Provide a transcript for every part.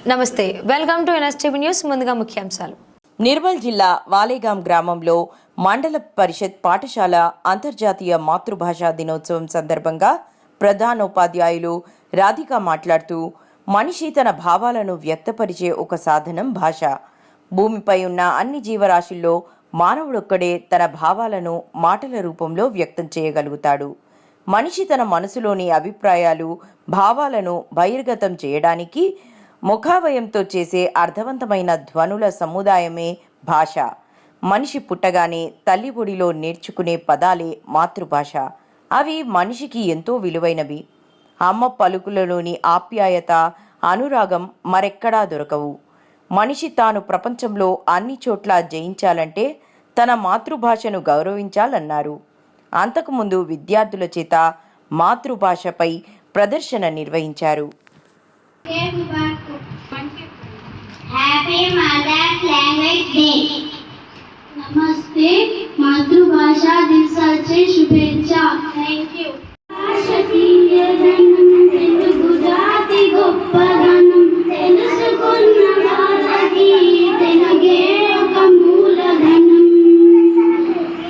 నమస్తే, welcome to NSTV news. ముందుగా ముఖ్యాంశాలు. నిర్మల్ జిల్లా వాలేగాం గ్రామంలో మండల పరిషత్ పాఠశాల అంతర్జాతీయ మాతృభాషా దినోత్సవం సందర్భంగా ప్రధానోపాధ్యాయులు రాధిక మాట్లాడుతూ, మనిషి తన భావాలను వ్యక్తపరిచే ఒక సాధనం భాష. భూమిపై ఉన్న అన్ని జీవరాశుల్లో మానవుడొక్కడే తన భావాలను మాటల రూపంలో వ్యక్తం చేయగలుగుతాడు. మనిషి తన మనసులోని అభిప్రాయాలు, భావాలను బహిర్గతం చేయడానికి ముఖావయంతో చేసే అర్థవంతమైన ధ్వనుల సముదాయమే భాష. మనిషి పుట్టగానే తల్లి ఒడిలో నేర్చుకునే పదాలే మాతృభాష. అవి మనిషికి ఎంతో విలువైనవి. అమ్మ పలుకులలోని ఆప్యాయత, అనురాగం మరెక్కడా దొరకవు. మనిషి తాను ప్రపంచంలో అన్ని చోట్ల జయించాలంటే తన మాతృభాషను గౌరవించాలన్నారు. అంతకుముందు విద్యార్థుల చేత మాతృభాషపై ప్రదర్శన నిర్వహించారు. Happy mother's language day. నమస్తే, మాతృభాషా దివసాची शुभेच्छा. Thank you. భాషతీయ ధనం, తెలుగు జాతి గొప్పదనం, తెలుసుకున్న వాళ్ళకి తెలుగే ఒక మూలధనం.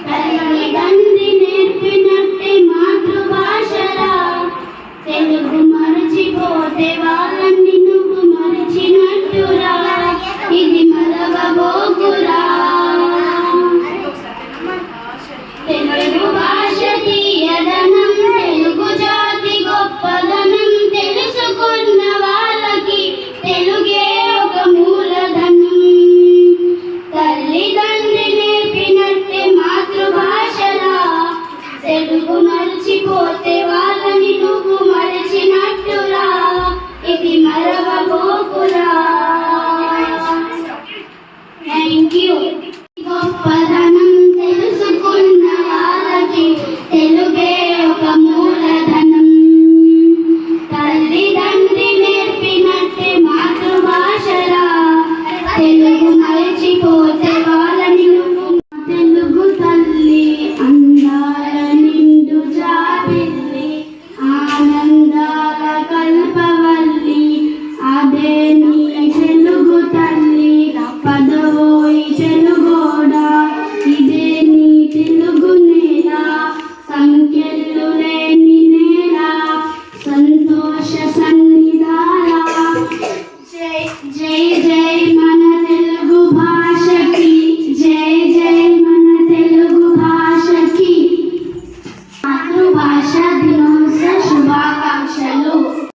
తల్లిదండ్రి నేర్పినట్టే మాతృభాషలా, తెలుగు మరచిపోతే వాళ్ళని నువ్వు మరచినట్టురా. ఇది మరవబోకురా. తెలుగు భాష తీయదనం, తెలుగు జాతి గొప్పదనం, తెలుసుకున్న వాళ్ళకి తెలుగే ఒక మూలధనం. తల్లిదండ్రి నేర్పినట్టే మాతృభాషలా, తెలుగు మరచిపోతే వాళ్ళని నువ్వు మరచినట్టురా. ఇది మరవబోకురా. Thank you. గొప్పదనం, తెలుసుకున్న వాళ్ళకి తెలుగే ఒక మూలధనం. తల్లిదండ్రి నేర్పినట్టే మాతృభాషలా, తెలుగు మరచిపోతే వాళ్ళని నువ్వు. తెలుగు తల్లి అందాల నిండు జాబిల్లి, ఆనందాల కల్పవల్లి, అదే నీ తెలుగు తల్లి. పదవోయి తెలుగోడా, ఇదే నీ తెలుగు నేల. సంఖ్యలు లేని నేల, సంతోష సన్నిధాన. జై జై జై మన తెలుగు భాషకి, జై జై మన తెలుగు భాషకి. మాతృభాష దినోత్సవం